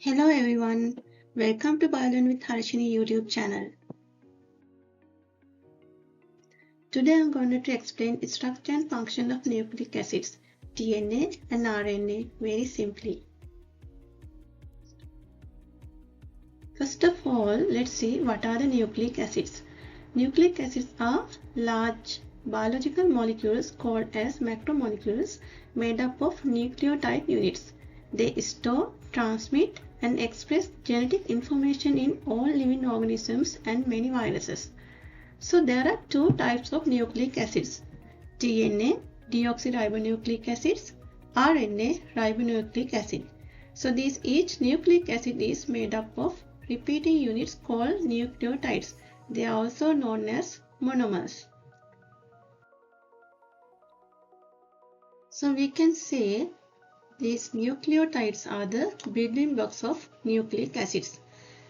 Hello everyone, welcome to BioLearn with Harshani YouTube channel. Today I'm going to explain the structure and function of nucleic acids, DNA and RNA very simply. First of all, let's see what are the nucleic acids. Nucleic acids are large biological molecules called as macromolecules made up of nucleotide units. They store, transmit and express genetic information in all living organisms and many viruses. So there are two types of nucleic acids, DNA, deoxyribonucleic acids, RNA, ribonucleic acid. So each nucleic acid is made up of repeating units called nucleotides. They are also known as monomers. So we can say these nucleotides are the building blocks of nucleic acids.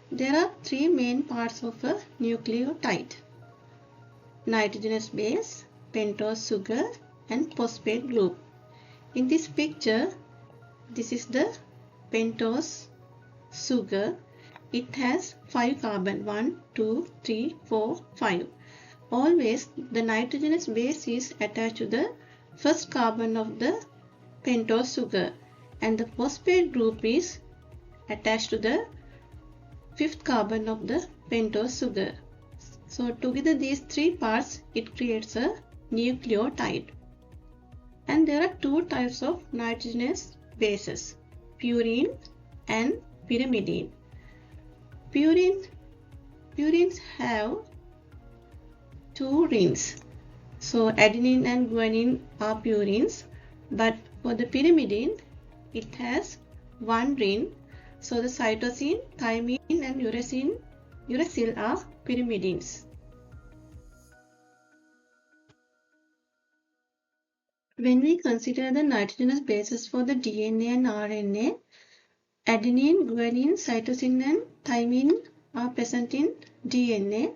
There are three main parts of a nucleotide: nitrogenous base, pentose sugar and phosphate group. In this picture, this is the pentose sugar. It has 5 carbon, 1, 2, 3, 4, 5. Always the nitrogenous base is attached to the first carbon of the pentose sugar and the phosphate group is attached to the 5th carbon of the pentose sugar. So together these three parts, it creates a nucleotide. And there are two types of nitrogenous bases, purine and pyrimidine. Purines have two rings. So adenine and guanine are purines, but for the pyrimidine, it has one ring. So the cytosine, thymine and uracil are pyrimidines. When we consider the nitrogenous bases for the DNA and RNA, adenine, guanine, cytosine and thymine are present in DNA.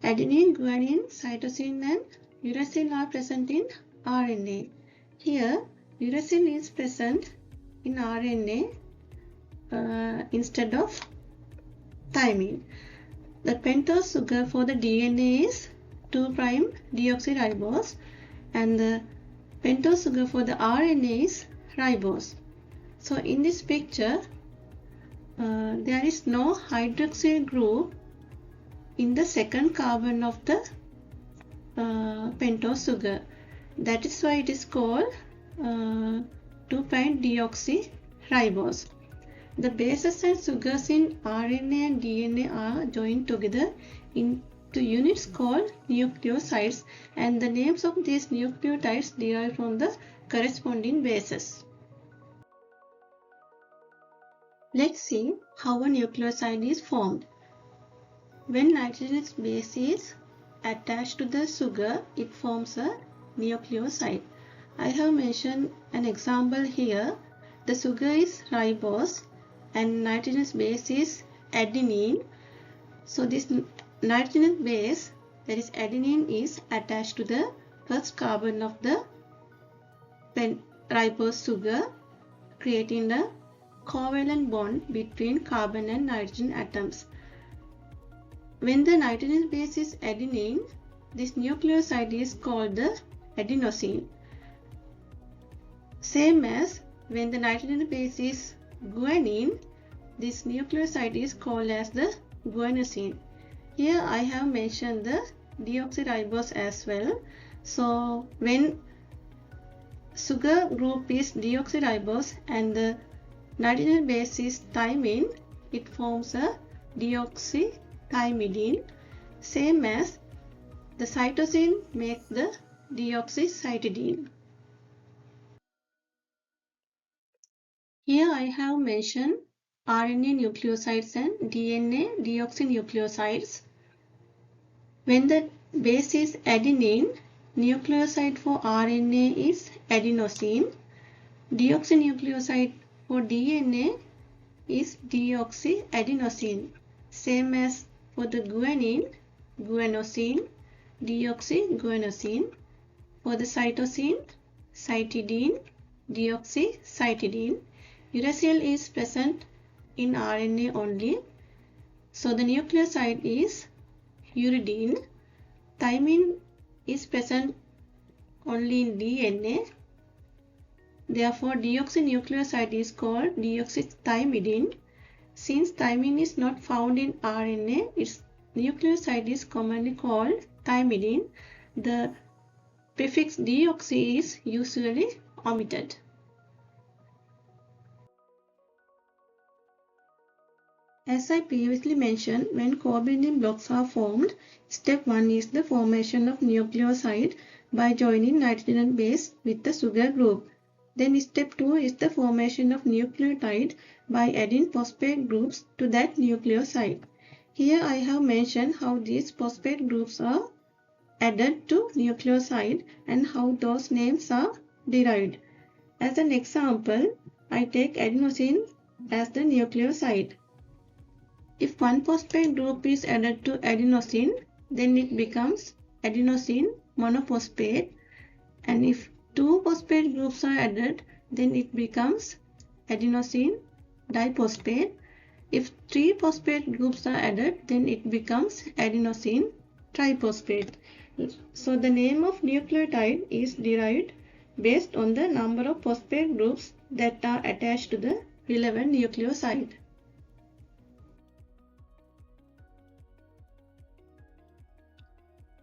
Adenine, guanine, cytosine and uracil are present in RNA. Here, uracil is present in RNA instead of thymine. The pentose sugar for the DNA is 2'-deoxyribose and the pentose sugar for the RNA is ribose. So in this picture, there is no hydroxyl group in the second carbon of the pentose sugar. That is why it is called 2'-deoxyribose. The bases and sugars in RNA and DNA are joined together into units called nucleosides, and the names of these nucleotides derive from the corresponding bases. Let's see how a nucleoside is formed. When nitrogenous base is attached to the sugar, it forms a nucleoside. I have mentioned an example here. The sugar is ribose and nitrogenous base is adenine. So this nitrogenous base, that is adenine, is attached to the first carbon of the ribose sugar, creating a covalent bond between carbon and nitrogen atoms. When the nitrogen base is adenine, this nucleoside is called the adenosine. Same as when the nitrogen base is guanine, this nucleoside is called as the guanosine. Here I have mentioned the deoxyribose as well. So when sugar group is deoxyribose and the nitrogen base is thymine, it forms a deoxythymidine, same as the cytosine makes the deoxycytidine. Here I have mentioned RNA nucleosides and DNA deoxynucleosides. When the base is adenine, nucleoside for RNA is adenosine. Deoxynucleoside for DNA is deoxyadenosine. Same as for the guanine, guanosine, deoxyguanosine. For the cytosine, cytidine, deoxycytidine. Uracil is present in RNA only. So the nucleoside is uridine. Thymine is present only in DNA. Therefore, deoxynucleoside is called deoxythymidine. Since thymine is not found in RNA, its nucleoside is commonly called thymidine. The prefix deoxy is usually omitted. As I previously mentioned, when covalent blocks are formed, step 1 is the formation of nucleoside by joining nitrogenous base with the sugar group. Then step 2 is the formation of nucleotide by adding phosphate groups to that nucleoside. Here I have mentioned how these phosphate groups are added to nucleoside and how those names are derived. As an example, I take adenosine as the nucleoside. If one phosphate group is added to adenosine, then it becomes adenosine monophosphate, and if two phosphate groups are added, then it becomes adenosine diphosphate. If three phosphate groups are added, then it becomes adenosine triphosphate. So the name of nucleotide is derived based on the number of phosphate groups that are attached to the relevant nucleoside.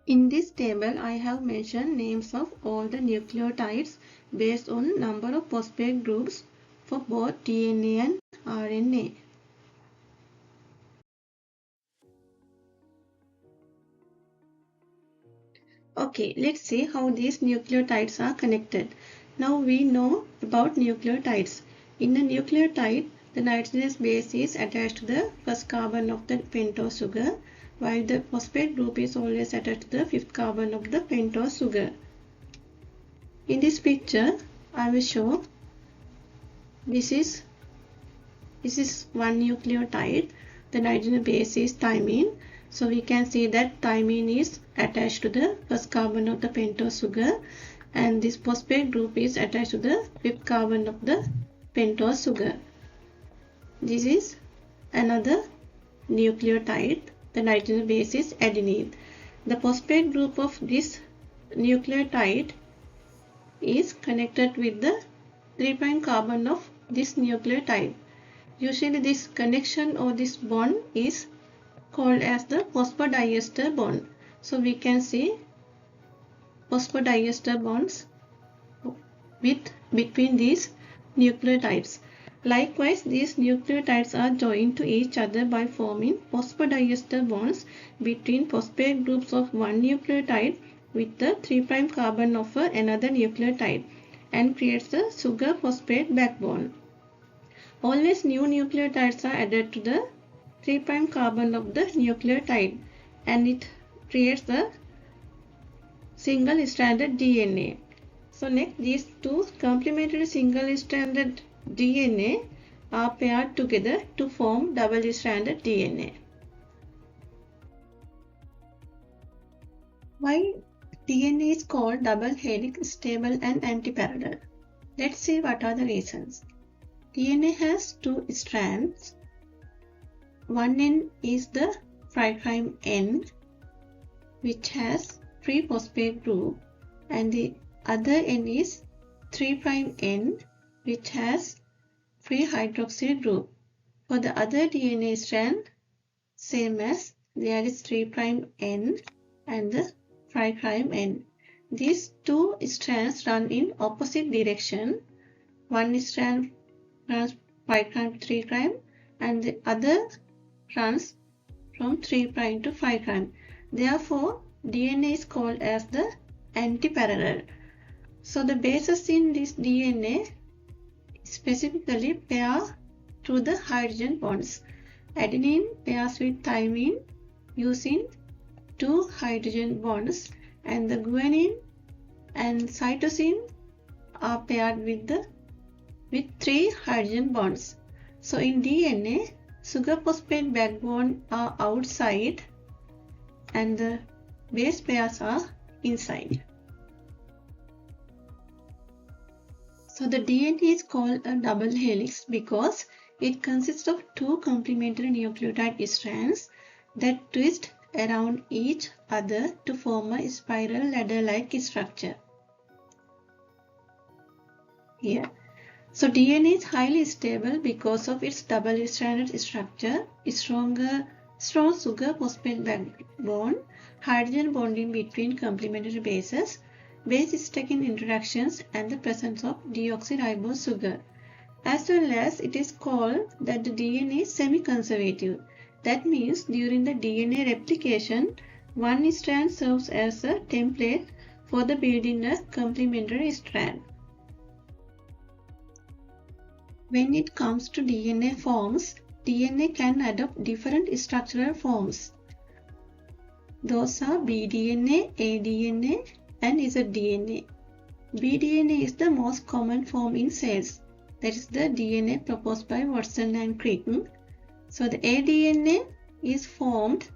In this table, I have mentioned names of all the nucleotides based on number of phosphate groups for both DNA and RNA. Okay, let's see how these nucleotides are connected. Now we know about nucleotides. In a nucleotide, the nitrogenous base is attached to the first carbon of the pentose sugar, while the phosphate group is always attached to the fifth carbon of the pentose sugar. In this picture, I will show this is one nucleotide. The nitrogen base is thymine. So we can see that thymine is attached to the first carbon of the pentose sugar, and this phosphate group is attached to the fifth carbon of the pentose sugar. This is another nucleotide. The nitrogen base is adenine. The phosphate group of this nucleotide is connected with the 3' carbon of this nucleotide. Usually this connection or this bond is called as the phosphodiester bond. So we can see phosphodiester bonds between these nucleotides. Likewise, these nucleotides are joined to each other by forming phosphodiester bonds between phosphate groups of one nucleotide with the 3' carbon of another nucleotide and creates the sugar phosphate backbone. Always new nucleotides are added to the 3' carbon of the nucleotide, and it creates the single-stranded DNA. So next, these two complementary single-stranded DNA are paired together to form double-stranded DNA. Why DNA is called double helix, stable and antiparallel? Let's see what are the reasons. DNA has two strands. One end is the 5' end, which has free phosphate group, and the other end is 3' end, which has free hydroxyl group. For the other DNA strand, same as there is 3' end and the 5' end. These two strands run in opposite direction. One strand runs 5' to 3' and the other runs from 3' to 5'. Therefore, DNA is called as the antiparallel. So the bases in this DNA specifically pair through the hydrogen bonds. Adenine pairs with thymine using 2 hydrogen bonds, and the guanine and cytosine are paired with 3 hydrogen bonds. So in DNA, sugar phosphate backbone are outside and the base pairs are inside. So the DNA is called a double helix because It consists of two complementary nucleotide strands that twist around each other to form a spiral ladder-like structure. Here. So DNA is highly stable because of its double-stranded structure, strong sugar phosphate backbone, hydrogen bonding between complementary bases, base-stacking interactions, and the presence of deoxyribose sugar. As well as it is called that the DNA is semi-conservative. That means during the DNA replication, one strand serves as a template for the building a complementary strand. When it comes to DNA forms, DNA can adopt different structural forms. Those are bDNA, aDNA, and zDNA. bDNA is the most common form in cells. That is the DNA proposed by Watson and Crick. So the aDNA is formed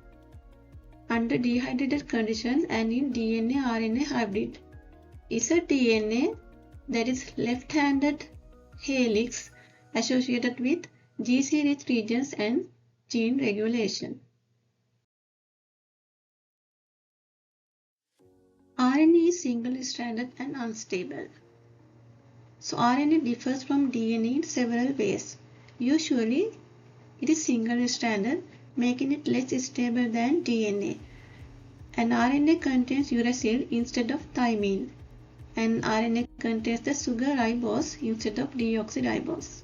under dehydrated conditions and in DNA-RNA hybrid. zDNA, that is left-handed helix associated with GC-rich regions and gene regulation. RNA is single-stranded and unstable. So RNA differs from DNA in several ways. Usually, it is single-stranded, making it less stable than DNA. And RNA contains uracil instead of thymine. And RNA contains the sugar ribose instead of deoxyribose.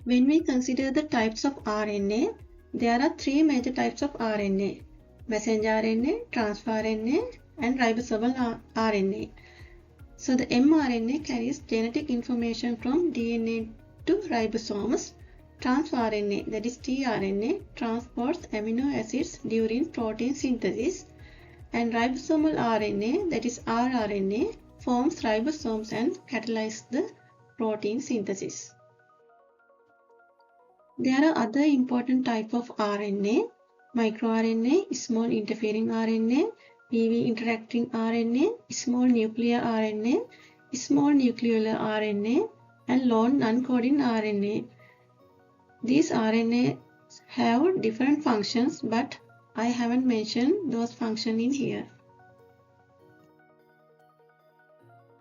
When we consider the types of RNA, there are three major types of RNA: messenger RNA, transfer RNA, and ribosomal RNA. So the mRNA carries genetic information from DNA to ribosomes. Transfer RNA, that is tRNA, transports amino acids during protein synthesis. And ribosomal RNA, that is rRNA, forms ribosomes and catalyzes the protein synthesis. There are other important types of RNA: microRNA, small interfering RNA, PV interacting RNA, small nuclear RNA, small nucleolar RNA, and lone non-coding RNA. These RNA have different functions, but I haven't mentioned those functions in here.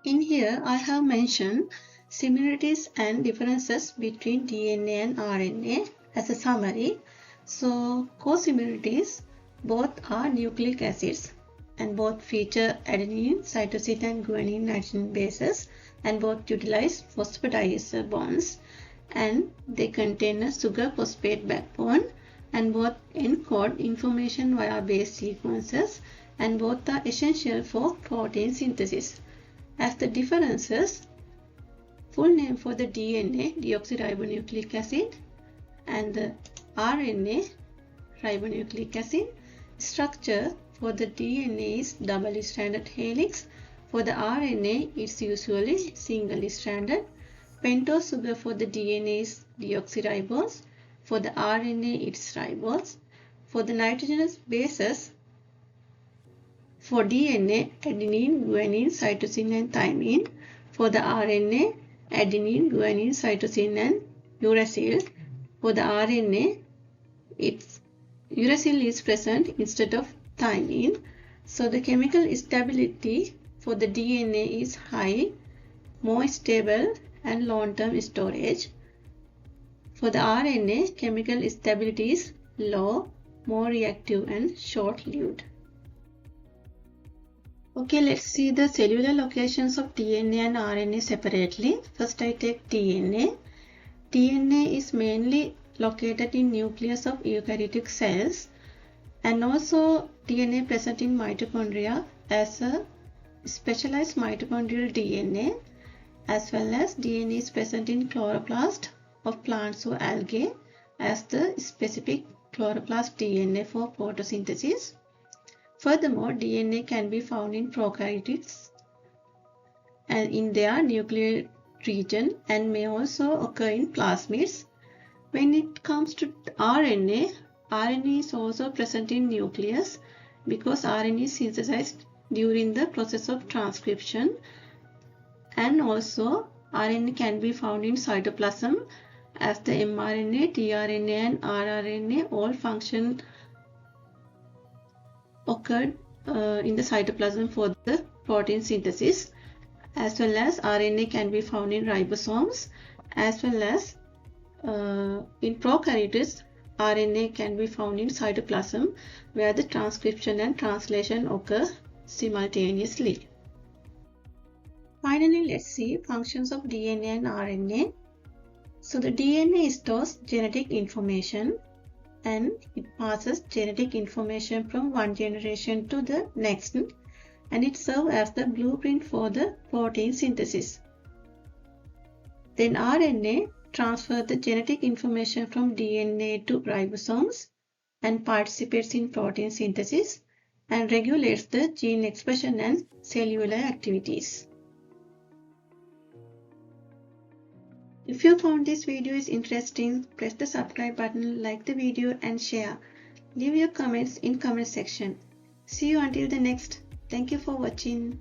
In here, I have mentioned similarities and differences between DNA and RNA as a summary. So, co-similarities, both are nucleic acids and both feature adenine, cytosine and guanine nitrogen bases, and both utilize phosphodiester bonds, and they contain a sugar phosphate backbone, and both encode information via base sequences, and both are essential for protein synthesis. As the differences, full name for the DNA, deoxyribonucleic acid, and the RNA, ribonucleic acid. Structure for the DNA is double-stranded helix. For the RNA, it's usually single-stranded. Pentose sugar for the DNA is deoxyribose. For the RNA, it's ribose. For the nitrogenous bases, for DNA, adenine, guanine, cytosine, and thymine. For the RNA, adenine, guanine, cytosine, and uracil. For the RNA, uracil is present instead of thymine. So the chemical stability for the DNA is high, more stable, and long-term storage. For the RNA, chemical stability is low, more reactive, and short-lived. Okay, let's see the cellular locations of DNA and RNA separately. First, I take DNA. DNA is mainly located in nucleus of eukaryotic cells, and also DNA present in mitochondria as a specialized mitochondrial DNA, as well as DNA is present in chloroplast of plants or algae as the specific chloroplast DNA for photosynthesis. Furthermore, DNA can be found in prokaryotes and in their nuclear region, and may also occur in plasmids. When it comes to RNA, RNA is also present in nucleus because RNA is synthesized during the process of transcription, and also RNA can be found in cytoplasm as the mRNA, tRNA and rRNA all function occurred in the cytoplasm for the protein synthesis, as well as RNA can be found in ribosomes, as well as in prokaryotes RNA can be found in cytoplasm where the transcription and translation occur simultaneously. Finally, let's see functions of DNA and RNA. So the DNA stores genetic information and it passes genetic information from one generation to the next, and it serves as the blueprint for the protein synthesis. Then RNA transfers the genetic information from DNA to ribosomes and participates in protein synthesis and regulates the gene expression and cellular activities. If you found this video is interesting, press the subscribe button, like the video and share. Leave your comments in comment section. See you until the next. Thank you for watching.